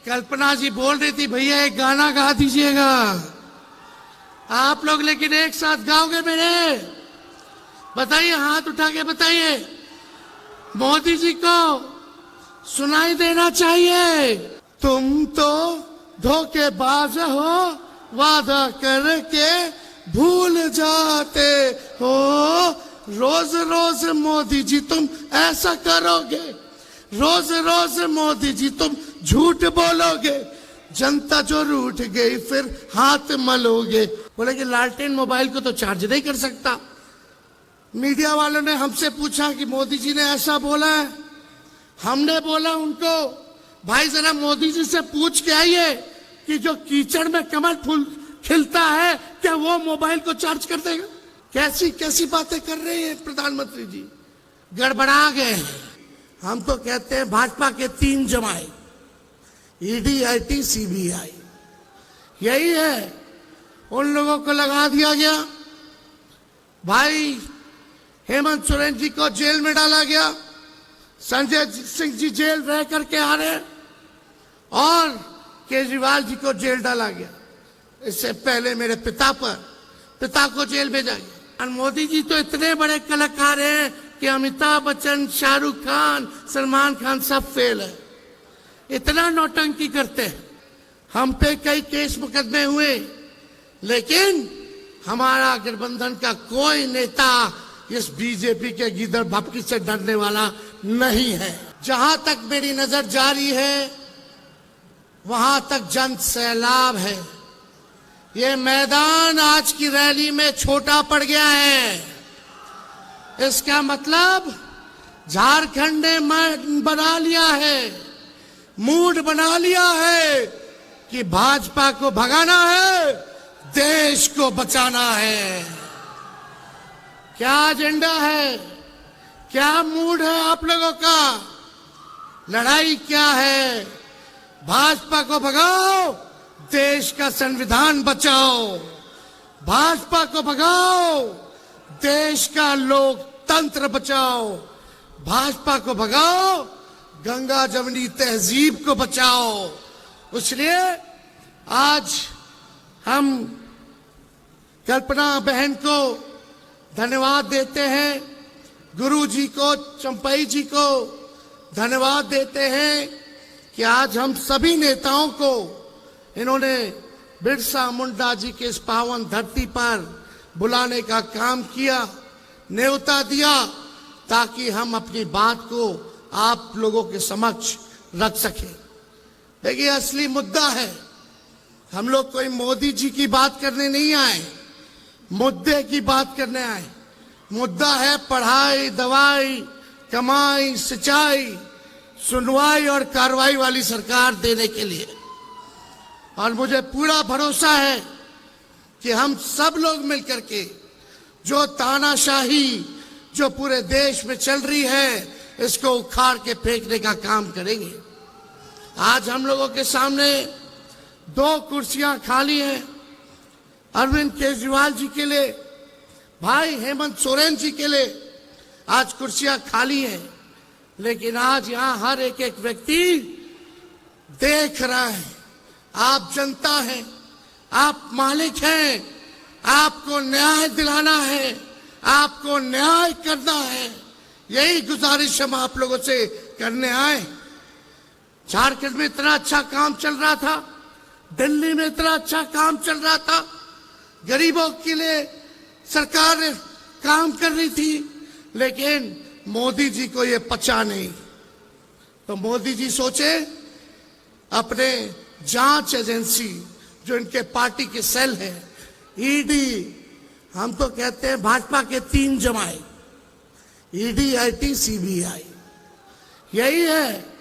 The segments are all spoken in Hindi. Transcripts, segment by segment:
कल्पना जी बोल रही थी भैया एक गाना गा दीजिएगा आप लोग, लेकिन एक साथ गाओगे मेरे? बताइए, हाथ उठा के बताइए। मोदी जी को सुनाई देना चाहिए। तुम तो धोखेबाज हो, वादा करके भूल जाते हो। रोज रोज मोदी जी तुम ऐसा करोगे, रोज रोज मोदी जी तुम झूठ बोलोगे, जनता जो रूठ गई फिर हाथ मलोगे। बोले कि लालटेन मोबाइल को तो चार्ज नहीं कर सकता। मीडिया वालों ने हमसे पूछा कि मोदी जी ने ऐसा बोला है। हमने बोला उनको, भाई जरा मोदी जी से पूछ के आइए कि जो कीचड़ में कमल फूल खिलता है क्या वो मोबाइल को चार्ज कर देगा? कैसी कैसी बातें कर रहे हैं प्रधानमंत्री जी, गड़बड़ा गए हैं। हम तो कहते हैं भाजपा के 3 जमाए, ईडी, आईटी, सीबीआई, यही है। उन लोगों को लगा दिया गया। भाई हेमंत सोरेन जी को जेल में डाला गया, संजय सिंह जी जेल रह करके आ रहे हैं, और केजरीवाल जी को जेल डाला गया। इससे पहले मेरे पिता को जेल भेजा गया। और मोदी जी तो इतने बड़े कलाकार हैं कि अमिताभ बच्चन, शाहरुख खान, सलमान खान सब फेल है। इतना नौटंकी करते हैं। हम पे कई केस मुकदमे हुए, लेकिन हमारा गठबंधन का कोई नेता इस बीजेपी के गिदड़ भपकी से डरने वाला नहीं है। जहां तक मेरी नजर जारी है वहां तक जन सैलाब है। ये मैदान आज की रैली में छोटा पड़ गया है। इसका मतलब झारखंड ने बना लिया है, मूड बना लिया है कि भाजपा को भगाना है, देश को बचाना है। क्या एजेंडा है, क्या मूड है आप लोगों का? लड़ाई क्या है? भाजपा को भगाओ, देश का संविधान बचाओ। भाजपा को भगाओ, देश का लोकतंत्र बचाओ। भाजपा को भगाओ, गंगा जमुनी तहजीब को बचाओ। इसलिए आज हम कल्पना बहन को धन्यवाद देते हैं, गुरु जी को, चंपई जी को धन्यवाद देते हैं कि आज हम सभी नेताओं को इन्होंने बिरसा मुंडा जी के इस पावन धरती पर बुलाने का काम किया, न्योता दिया, ताकि हम अपनी बात को आप लोगों के समक्ष रख सकें। देखिए, असली मुद्दा है, हम लोग कोई मोदी जी की बात करने नहीं आए, मुद्दे की बात करने आए। मुद्दा है पढ़ाई, दवाई, कमाई, सिंचाई, सुनवाई और कार्रवाई वाली सरकार देने के लिए। और मुझे पूरा भरोसा है कि हम सब लोग मिलकर के जो तानाशाही जो पूरे देश में चल रही है, इसको उखाड़ के फेंकने का काम करेंगे। आज हम लोगों के सामने 2 कुर्सियां खाली हैं, अरविंद केजरीवाल जी के लिए, भाई हेमंत सोरेन जी के लिए आज कुर्सियां खाली हैं। लेकिन आज यहां हर एक व्यक्ति देख रहा है, आप जनता हैं, आप मालिक हैं, आपको न्याय दिलाना है, आपको न्याय करना है। यही गुजारिश हम आप लोगों से करने आए। झारखंड में इतना अच्छा काम चल रहा था, दिल्ली में इतना अच्छा काम चल रहा था, गरीबों के लिए सरकार काम कर रही थी, लेकिन मोदी जी को ये पचा नहीं। तो मोदी जी सोचे अपने जांच एजेंसी जो इनके पार्टी के सेल है, ईडी, हम तो कहते हैं भाजपा के 3 जमाए, ईडी, आईटी, सीबीआई, यही है।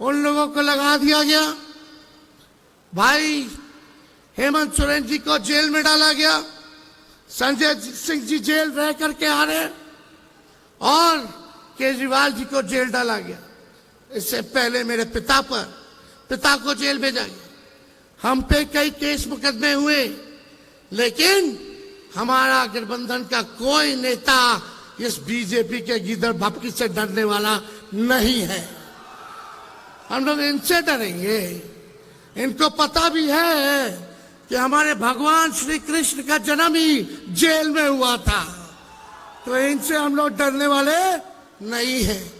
उन लोगों को लगा दिया गया। भाई हेमंत सोरेन जी को जेल में डाला गया, संजय सिंह जी जेल रह करके आ रहे हैं, और केजरीवाल जी को जेल डाला गया। इससे पहले मेरे पिता को जेल भेजा गया। हम पे कई केस मुकदमे हुए, लेकिन हमारा गठबंधन का कोई नेता इस बीजेपी के गिदड़ भपकी से डरने वाला नहीं है। हम लोग इनसे डरेंगे? इनको पता भी है कि हमारे भगवान श्री कृष्ण का जन्म ही जेल में हुआ था, तो इनसे हम लोग डरने वाले नहीं हैं।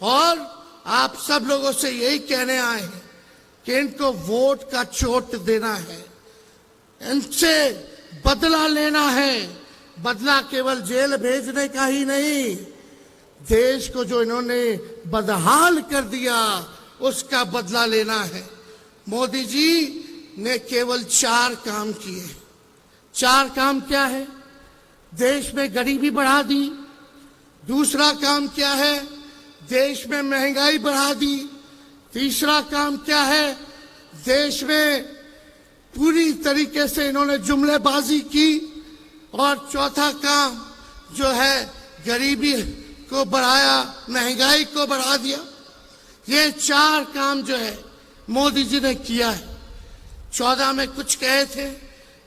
और आप सब लोगों से यही कहने आए हैं कि इनको वोट का चोट देना है, इनसे बदला लेना है। बदला केवल जेल भेजने का ही नहीं, देश को जो इन्होंने बदहाल कर दिया उसका बदला लेना है। मोदी जी ने केवल 4 काम किए। 4 काम क्या है? देश में गरीबी बढ़ा दी। दूसरा काम क्या है? देश में महंगाई बढ़ा दी। तीसरा काम क्या है? देश में पूरी तरीके से इन्होंने जुमलेबाजी की। और चौथा काम जो है गरीबी को बढ़ाया, महंगाई को बढ़ा दिया। ये 4 काम जो है मोदी जी ने किया है। 14 में कुछ कहे थे,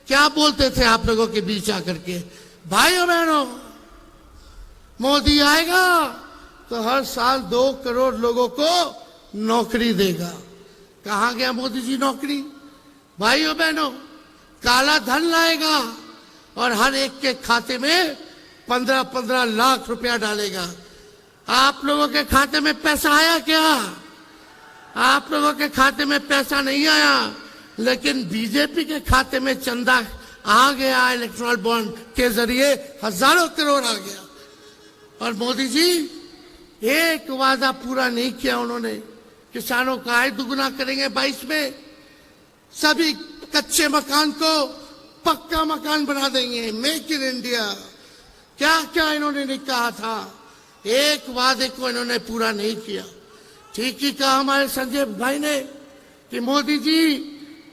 क्या बोलते थे आप लोगों के बीच आकर के? भाइयों बहनों, मोदी आएगा तो हर साल 2 करोड़ लोगों को नौकरी देगा। कहां गया मोदी जी नौकरी? भाइयों बहनों, काला धन लाएगा और हर एक के खाते में 15-15 लाख रुपया डालेगा। आप लोगों के खाते में पैसा आया क्या? आप लोगों के खाते में पैसा नहीं आया, लेकिन बीजेपी के खाते में चंदा आ गया। इलेक्ट्रल बॉन्ड के जरिए हजारों करोड़ आ गया। और मोदी जी एक वादा पूरा नहीं किया उन्होंने। किसानों का आय दुगुना करेंगे 22 में, सभी कच्चे मकान को पक्का मकान बना देंगे, मेक इन इंडिया। क्या क्या इन्होंने नहीं कहा था, एक वादे को इन्होंने पूरा नहीं किया। ठीक ही कहा हमारे संजय भाई ने कि मोदी जी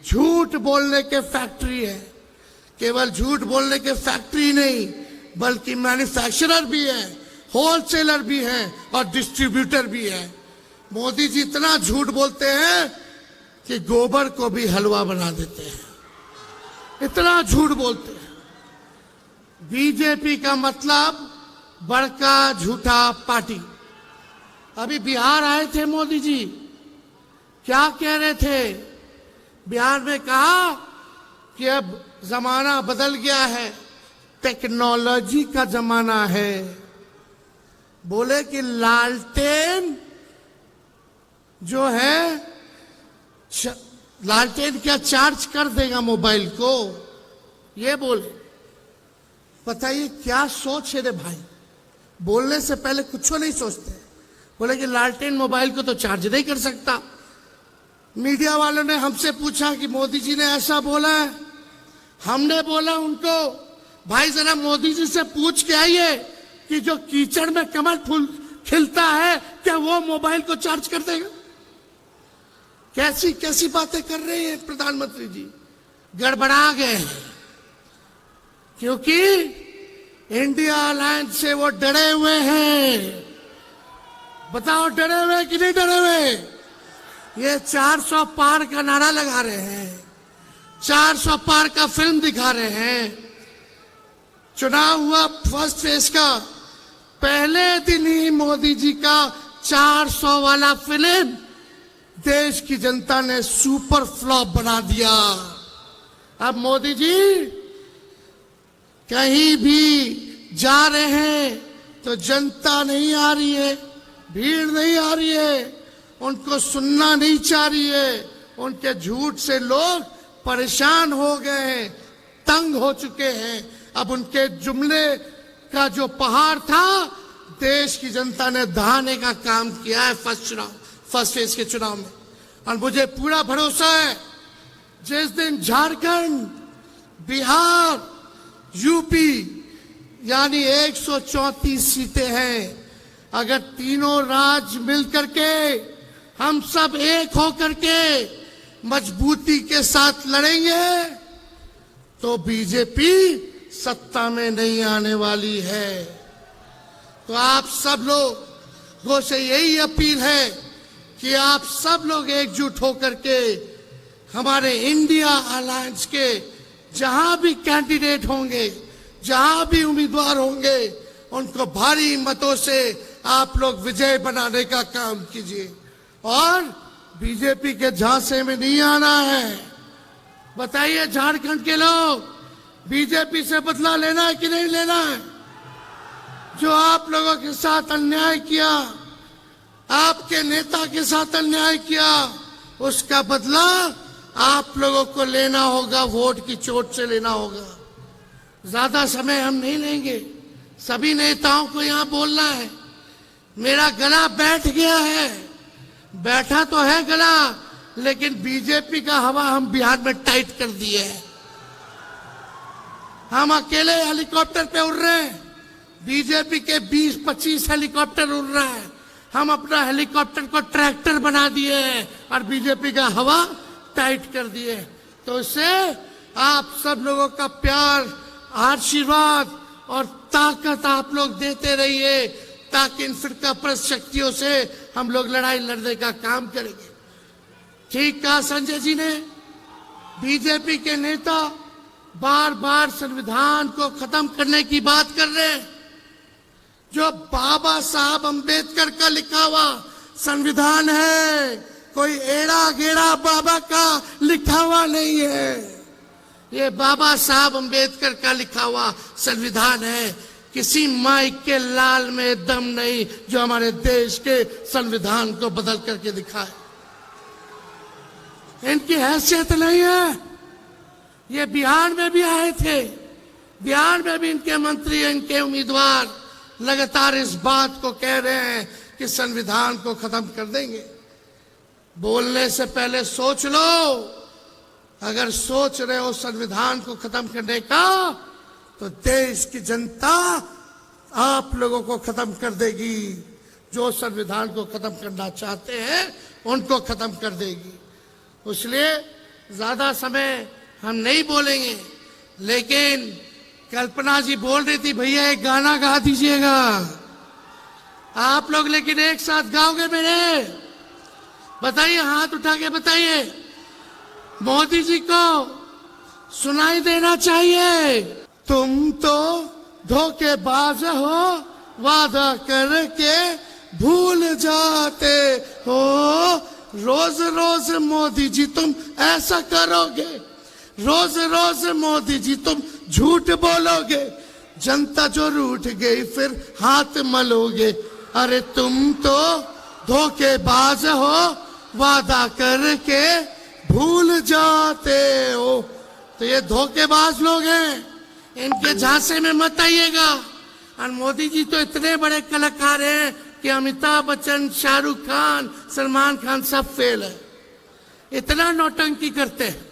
झूठ बोलने के फैक्ट्री है। केवल झूठ बोलने के फैक्ट्री नहीं, बल्कि मैन्युफैक्चरर भी है, होलसेलर भी है और डिस्ट्रीब्यूटर भी है। मोदी जी इतना झूठ बोलते हैं कि गोबर को भी हलवा बना देते हैं, इतना झूठ बोलते हैं। बीजेपी का मतलब बड़का झूठा पार्टी। अभी बिहार आए थे मोदी जी, क्या कह रहे थे? बिहार में कहा कि अब जमाना बदल गया है, टेक्नोलॉजी का जमाना है। बोले कि लालटेन जो है, लालटेन क्या चार्ज कर देगा मोबाइल को? ये बोले। बताइए क्या सोच है रे भाई, बोलने से पहले कुछ नहीं सोचते। बोले कि लालटेन मोबाइल को तो चार्ज नहीं कर सकता। मीडिया वालों ने हमसे पूछा कि मोदी जी ने ऐसा बोला है। हमने बोला उनको, भाई जरा मोदी जी से पूछ के आइए कि जो कीचड़ में कमल फूल खिलता है क्या वो मोबाइल को चार्ज कर देगा? कैसी कैसी बातें कर रहे हैं प्रधानमंत्री जी। गड़बड़ा गए हैं, क्योंकि इंडिया अलायंस से वो डरे हुए हैं। बताओ डरे हुए कि नहीं डरे हुए? ये 400 पार का नारा लगा रहे हैं, 400 पार का फिल्म दिखा रहे हैं। चुनाव हुआ फर्स्ट फेज का, पहले दिन ही मोदी जी का 400 वाला फिल्म देश की जनता ने सुपर फ्लॉप बना दिया। अब मोदी जी कहीं भी जा रहे हैं तो जनता नहीं आ रही है, भीड़ नहीं आ रही है, उनको सुनना नहीं चाह रही है। उनके झूठ से लोग परेशान हो गए हैं, तंग हो चुके हैं। अब उनके जुमले का जो पहाड़ था, देश की जनता ने दहाने का काम किया है फर्स्ट फेज के चुनाव में। और मुझे पूरा भरोसा है, जिस दिन झारखंड, बिहार, यूपी यानी 134 सीटें हैं, अगर तीनों राज्य मिलकर के हम सब एक होकर के मजबूती के साथ लड़ेंगे तो बीजेपी सत्ता में नहीं आने वाली है। तो आप सब लोगों से यही अपील है कि आप सब लोग एकजुट होकर के हमारे इंडिया अलायंस के जहां भी कैंडिडेट होंगे, जहां भी उम्मीदवार होंगे, उनको भारी मतों से आप लोग विजय बनाने का काम कीजिए। और बीजेपी के झांसे में नहीं आना है। बताइए झारखंड के लोग, बीजेपी से बदला लेना है कि नहीं लेना है? जो आप लोगों के साथ अन्याय किया, आपके नेता के साथ अन्याय किया, उसका बदला आप लोगों को लेना होगा, वोट की चोट से लेना होगा। ज्यादा समय हम नहीं लेंगे, सभी नेताओं को यहां बोलना है। मेरा गला बैठ गया है, बैठा तो है गला, लेकिन बीजेपी का हवा हम बिहार में टाइट कर दिए है। हम अकेले हेलीकॉप्टर पे उड़ रहे हैं, बीजेपी के 20-25 हेलीकॉप्टर उड़ रहा है। हम अपना हेलीकॉप्टर को ट्रैक्टर बना दिए हैं और बीजेपी का हवा टाइट कर दिए। तो इससे आप सब लोगों का प्यार, आशीर्वाद और ताकत आप लोग देते रहिए, ताकि इन फिरकापरस्त शक्तियों से हम लोग लड़ाई लड़ने का काम करेंगे। ठीक कहा संजय जी ने। बीजेपी के नेता बार बार संविधान को खत्म करने की बात कर रहे हैं। जो बाबा साहब अंबेडकर का लिखा हुआ संविधान है, कोई एड़ा गेड़ा बाबा का लिखा हुआ नहीं है। ये बाबा साहब अंबेडकर का लिखा हुआ संविधान है। किसी माइक के लाल में दम नहीं जो हमारे देश के संविधान को बदल करके दिखाए। इनकी हैसियत नहीं है। ये बिहार में भी आए थे, बिहार में भी इनके मंत्री, इनके उम्मीदवार लगातार इस बात को कह रहे हैं कि संविधान को खत्म कर देंगे। बोलने से पहले सोच लो। अगर सोच रहे हो संविधान को खत्म करने का, तो देश की जनता आप लोगों को खत्म कर देगी। जो संविधान को खत्म करना चाहते हैं उनको खत्म कर देगी। इसलिए ज्यादा समय हम नहीं बोलेंगे, लेकिन कल्पना जी बोल रही थी भैया एक गाना गा दीजिएगा आप लोग, लेकिन एक साथ गाओगे मेरे? बताइए, हाथ उठा के बताइए। मोदी जी को सुनाई देना चाहिए। तुम तो धोखेबाज हो, वादा करके भूल जाते हो। रोज रोज मोदी जी तुम ऐसा करोगे, रोज रोज मोदी जी तुम झूठ बोलोगे, जनता जो रूठ गई फिर हाथ मलोगे। अरे तुम तो धोखेबाज हो, वादा करके भूल जाते हो। तो ये धोखेबाज लोग हैं, इनके झांसे में मत आइएगा। और मोदी जी तो इतने बड़े कलाकार हैं कि अमिताभ बच्चन, शाहरुख खान, सलमान खान सब फेल है। इतना नौटंकी करते हैं।